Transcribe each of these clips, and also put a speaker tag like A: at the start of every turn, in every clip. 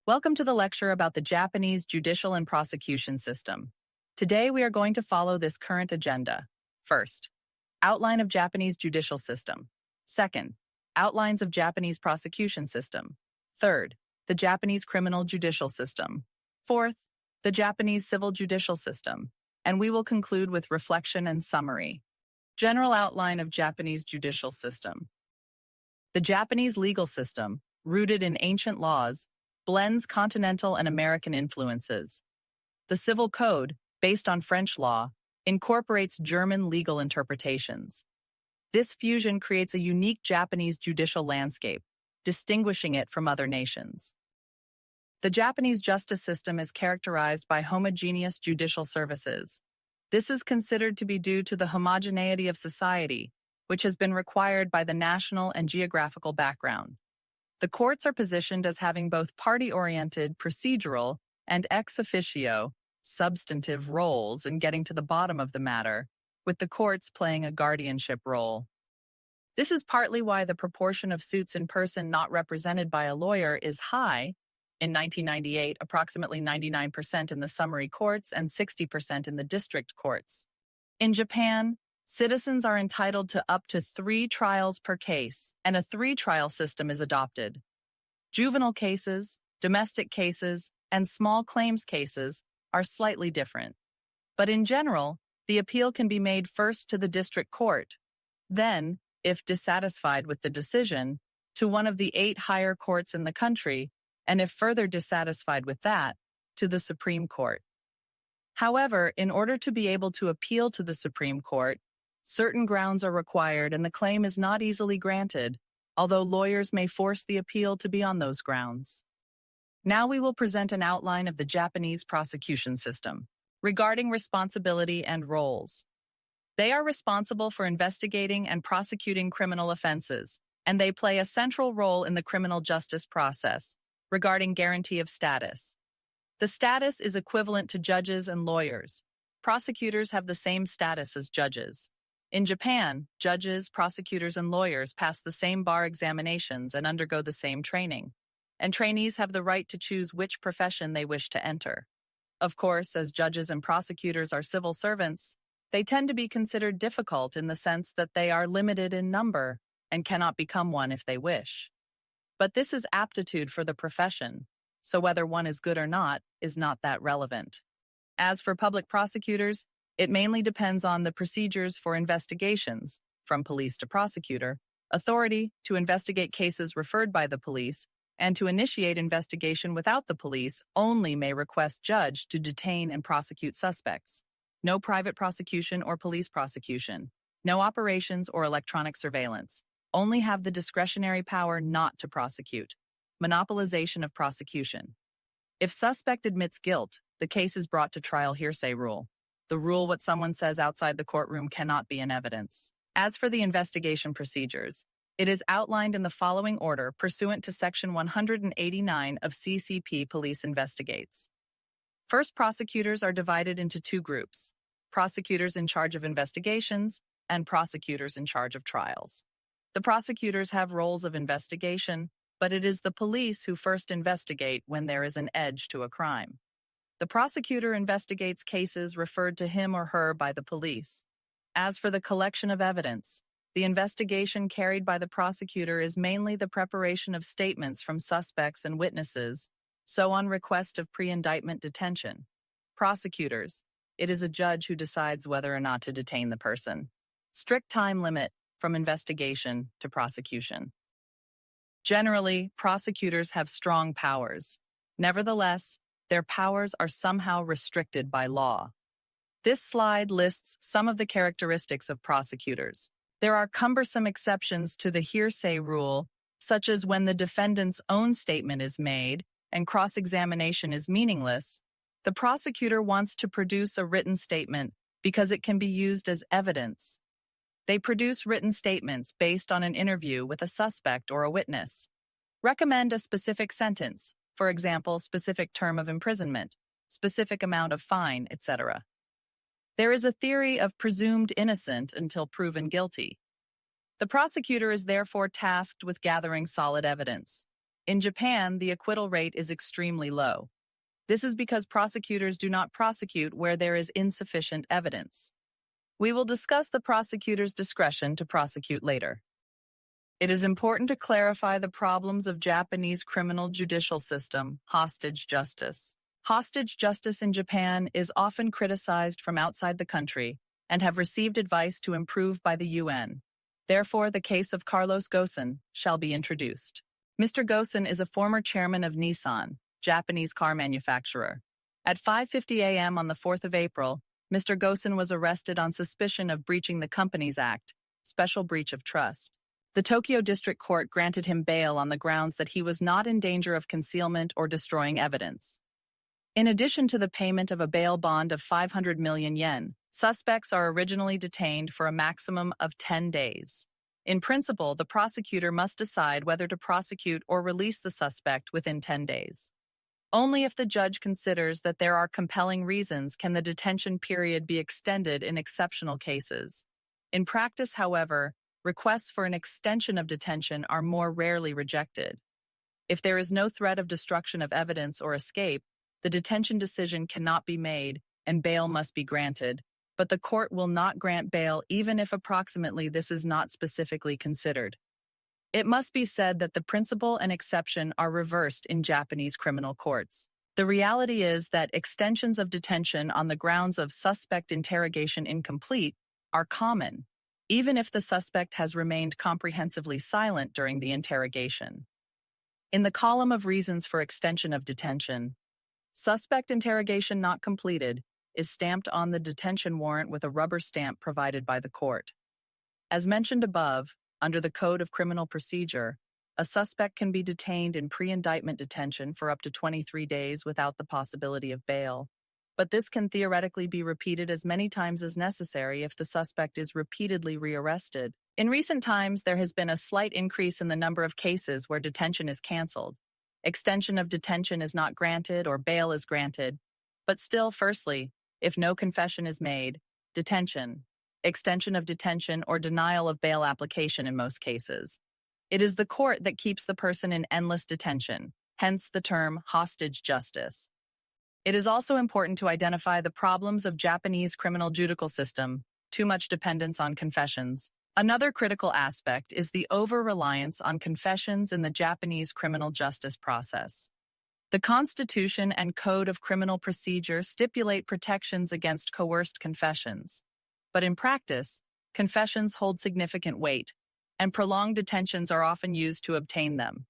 A: Welcome to the lecture about the Japanese judicial and prosecution system. Today we are going to follow this current agenda. First, outline of Japanese judicial system. Second, outlines of Japanese prosecution system. Third, the Japanese criminal judicial system. Fourth, the Japanese civil judicial system. And we will conclude with reflection and summary. General outline of Japanese judicial system. The Japanese legal system, rooted in ancient laws, blends continental and American influences. The Civil Code, based on French law, incorporates German legal interpretations. This fusion creates a unique Japanese judicial landscape, distinguishing it from other nations. The Japanese justice system is characterized by homogeneous judicial services. This is considered to be due to the homogeneity of society, which has been required by the national and geographical background. The courts are positioned as having both party-oriented procedural and ex officio substantive roles in getting to the bottom of the matter, with the courts playing a guardianship role. This is partly why the proportion of suits in person not represented by a lawyer is high. In 1998, approximately 99% in the summary courts and 60% in the district courts. In Japan, citizens are entitled to up to 3 trials per case, and a 3-trial system is adopted. Juvenile cases, domestic cases, and small claims cases are slightly different. But in general, the appeal can be made first to the district court, then, if dissatisfied with the decision, to one of the 8 higher courts in the country, and if further dissatisfied with that, to the Supreme Court. However, in order to be able to appeal to the Supreme Court, certain grounds are required and the claim is not easily granted, although lawyers may force the appeal to be on those grounds. Now we will present an outline of the Japanese prosecution system regarding responsibility and roles. They are responsible for investigating and prosecuting criminal offenses, and they play a central role in the criminal justice process regarding guarantee of status. The status is equivalent to judges and lawyers. Prosecutors have the same status as judges. In Japan, judges, prosecutors, and lawyers pass the same bar examinations and undergo the same training, and trainees have the right to choose which profession they wish to enter. Of course, as judges and prosecutors are civil servants, they tend to be considered difficult in the sense that they are limited in number and cannot become one if they wish. But this is aptitude for the profession, so whether one is good or not is not that relevant. As for public prosecutors, it mainly depends on the procedures for investigations, from police to prosecutor, authority to investigate cases referred by the police, and to initiate investigation without the police only may request judge to detain and prosecute suspects. No private prosecution or police prosecution. No operations or electronic surveillance. Only have the discretionary power not to prosecute. Monopolization of prosecution. If suspect admits guilt, the case is brought to trial hearsay rule. The rule what someone says outside the courtroom cannot be an evidence. As for the investigation procedures, it is outlined in the following order pursuant to Section 189 of CCP Police Investigates. First, prosecutors are divided into 2 groups: prosecutors in charge of investigations and prosecutors in charge of trials. The prosecutors have roles of investigation, but it is the police who first investigate when there is an edge to a crime. The prosecutor investigates cases referred to him or her by the police. As for the collection of evidence, the investigation carried by the prosecutor is mainly the preparation of statements from suspects and witnesses, so on request of pre-indictment detention. Prosecutors, it is a judge who decides whether or not to detain the person. Strict time limit from investigation to prosecution. Generally, prosecutors have strong powers. Nevertheless, their powers are somehow restricted by law. This slide lists some of the characteristics of prosecutors. There are cumbersome exceptions to the hearsay rule, such as when the defendant's own statement is made and cross-examination is meaningless. The prosecutor wants to produce a written statement because it can be used as evidence. They produce written statements based on an interview with a suspect or a witness. Recommend a specific sentence, for example, specific term of imprisonment, specific amount of fine, etc. There is a theory of presumed innocent until proven guilty. The prosecutor is therefore tasked with gathering solid evidence. In Japan, the acquittal rate is extremely low. This is because prosecutors do not prosecute where there is insufficient evidence. We will discuss the prosecutor's discretion to prosecute later. It is important to clarify the problems of Japanese criminal judicial system, hostage justice. Hostage justice in Japan is often criticized from outside the country and have received advice to improve by the UN. Therefore, the case of Carlos Ghosn shall be introduced. Mr. Ghosn is a former chairman of Nissan, Japanese car manufacturer. At 5:50 a.m. on the 4th of April, Mr. Ghosn was arrested on suspicion of breaching the Companies Act, special breach of trust. The Tokyo District Court granted him bail on the grounds that he was not in danger of concealment or destroying evidence. In addition to the payment of a bail bond of 500 million yen, suspects are originally detained for a maximum of 10 days. In principle, the prosecutor must decide whether to prosecute or release the suspect within 10 days. Only if the judge considers that there are compelling reasons can the detention period be extended in exceptional cases. In practice, however, requests for an extension of detention are more rarely rejected. If there is no threat of destruction of evidence or escape, the detention decision cannot be made and bail must be granted, but the court will not grant bail even if approximately this is not specifically considered. It must be said that the principle and exception are reversed in Japanese criminal courts. The reality is that extensions of detention on the grounds of suspect interrogation incomplete are common, even if the suspect has remained comprehensively silent during the interrogation. In the column of reasons for extension of detention, suspect interrogation not completed is stamped on the detention warrant with a rubber stamp provided by the court. As mentioned above, under the Code of Criminal Procedure, a suspect can be detained in pre-indictment detention for up to 23 days without the possibility of bail, but this can theoretically be repeated as many times as necessary if the suspect is repeatedly rearrested. In recent times, there has been a slight increase in the number of cases where detention is canceled. Extension of detention is not granted or bail is granted, but still, firstly, if no confession is made, detention, extension of detention, or denial of bail application in most cases. It is the court that keeps the person in endless detention, hence the term hostage justice. It is also important to identify the problems of Japanese criminal judicial system, too much dependence on confessions. Another critical aspect is the over-reliance on confessions in the Japanese criminal justice process. The Constitution and Code of Criminal Procedure stipulate protections against coerced confessions. But in practice, confessions hold significant weight, and prolonged detentions are often used to obtain them.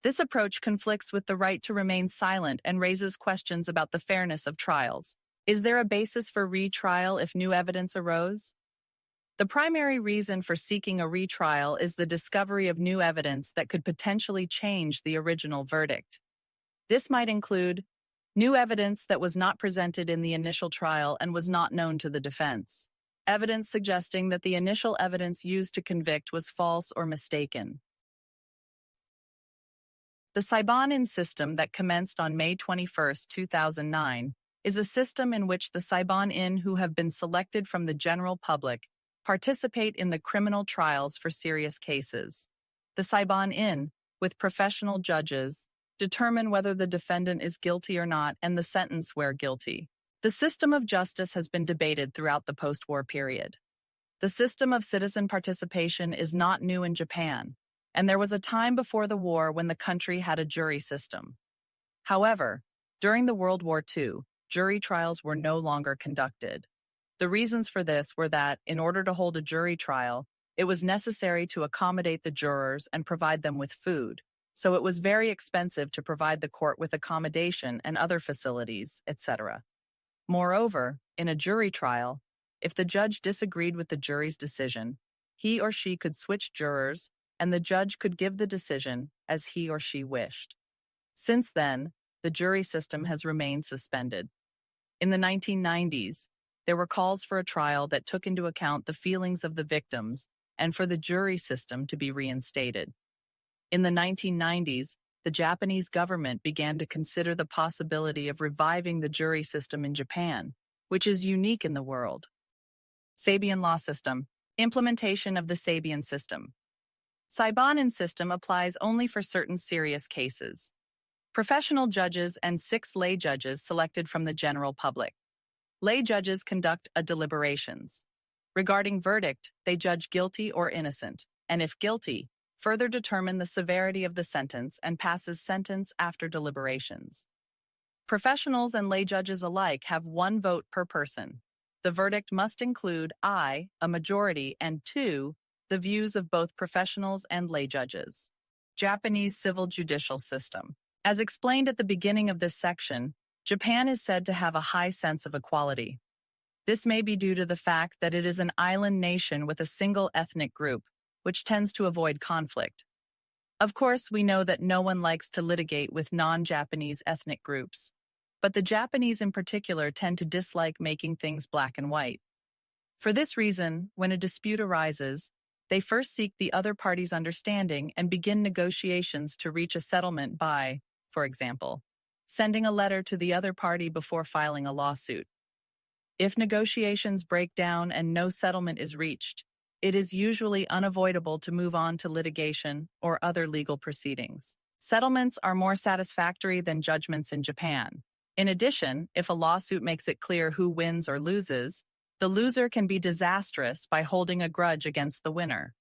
A: This approach conflicts with the right to remain silent and raises questions about the fairness of trials. Is there a basis for retrial if new evidence arose? The primary reason for seeking a retrial is the discovery of new evidence that could potentially change the original verdict. This might include new evidence that was not presented in the initial trial and was not known to the defense, evidence suggesting that the initial evidence used to convict was false or mistaken. The Saiban-in system that commenced on May 21, 2009, is a system in which the Saiban-in who have been selected from the general public participate in the criminal trials for serious cases. The Saiban-in, with professional judges, determine whether the defendant is guilty or not and the sentence where guilty. The system of justice has been debated throughout the post-war period. The system of citizen participation is not new in Japan, and there was a time before the war when the country had a jury system. However, during the World War II, jury trials were no longer conducted. The reasons for this were that, in order to hold a jury trial, it was necessary to accommodate the jurors and provide them with food, so it was very expensive to provide the court with accommodation and other facilities, etc. Moreover, in a jury trial, if the judge disagreed with the jury's decision, he or she could switch jurors, and the judge could give the decision as he or she wished. Since then, the jury system has remained suspended. In the 1990s, there were calls for a trial that took into account the feelings of the victims and for the jury system to be reinstated. In the 1990s, the Japanese government began to consider the possibility of reviving the jury system in Japan, which is unique in the world. Sabian law system. Implementation of the Sabian system. Saibanin system applies only for certain serious cases. Professional judges and 6 lay judges selected from the general public. Lay judges conduct a deliberations. Regarding verdict, they judge guilty or innocent, and if guilty, further determine the severity of the sentence and passes sentence after deliberations. Professionals and lay judges alike have 1 vote per person. The verdict must include I, a majority, and 2, the views of both professionals and lay judges. Japanese civil judicial system. As explained at the beginning of this section, Japan is said to have a high sense of equality. This may be due to the fact that it is an island nation with a single ethnic group, which tends to avoid conflict. Of course, we know that no one likes to litigate with non-Japanese ethnic groups, but the Japanese in particular tend to dislike making things black and white. For this reason, when a dispute arises, they first seek the other party's understanding and begin negotiations to reach a settlement by, for example, sending a letter to the other party before filing a lawsuit. If negotiations break down and no settlement is reached, it is usually unavoidable to move on to litigation or other legal proceedings. Settlements are more satisfactory than judgments in Japan. In addition, if a lawsuit makes it clear who wins or loses, the loser can be disastrous by holding a grudge against the winner.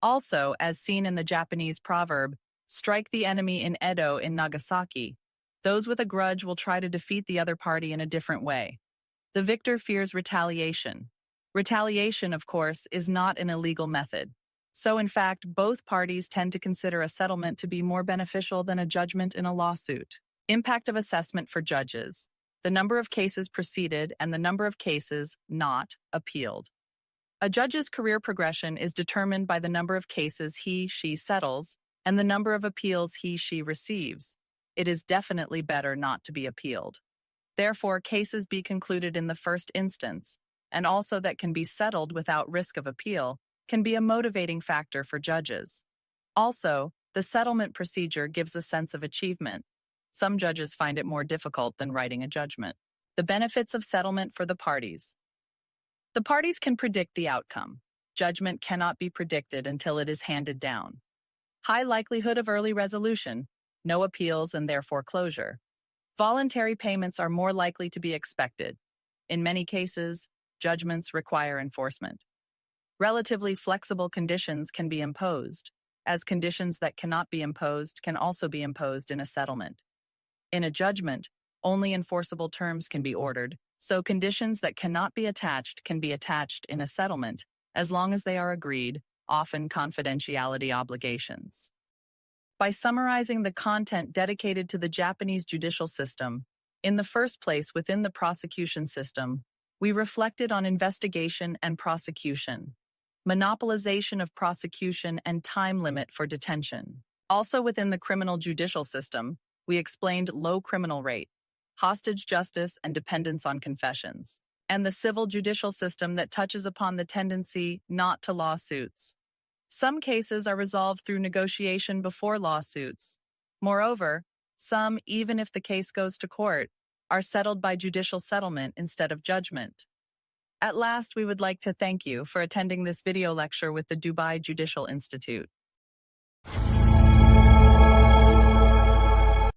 A: Also, as seen in the Japanese proverb, strike the enemy in Edo in Nagasaki, those with a grudge will try to defeat the other party in a different way. The victor fears retaliation. Retaliation, of course, is not an illegal method. So, in fact, both parties tend to consider a settlement to be more beneficial than a judgment in a lawsuit. Impact of assessment for judges. The number of cases proceeded and the number of cases not appealed. A judge's career progression is determined by the number of cases he/she settles and the number of appeals he/she receives. It is definitely better not to be appealed. Therefore, cases be concluded in the first instance, and also that can be settled without risk of appeal, can be a motivating factor for judges. Also, the settlement procedure gives a sense of achievement. Some judges find it more difficult than writing a judgment. The benefits of settlement for the parties. The parties can predict the outcome. Judgment cannot be predicted until it is handed down. High likelihood of early resolution, no appeals and therefore closure. Voluntary payments are more likely to be expected. In many cases, judgments require enforcement. Relatively flexible conditions can be imposed, as conditions that cannot be imposed can also be imposed in a settlement. In a judgment, only enforceable terms can be ordered, so conditions that cannot be attached can be attached in a settlement, as long as they are agreed, often confidentiality obligations. By summarizing the content dedicated to the Japanese judicial system, in the first place within the prosecution system, we reflected on investigation and prosecution, monopolization of prosecution and time limit for detention. Also within the criminal judicial system, we explained low criminal rate, hostage justice and dependence on confessions, and the civil judicial system that touches upon the tendency not to lawsuits. Some cases are resolved through negotiation before lawsuits. Moreover, some, even if the case goes to court, are settled by judicial settlement instead of judgment. At last, we would like to thank you for attending this video lecture with the Dubai Judicial Institute.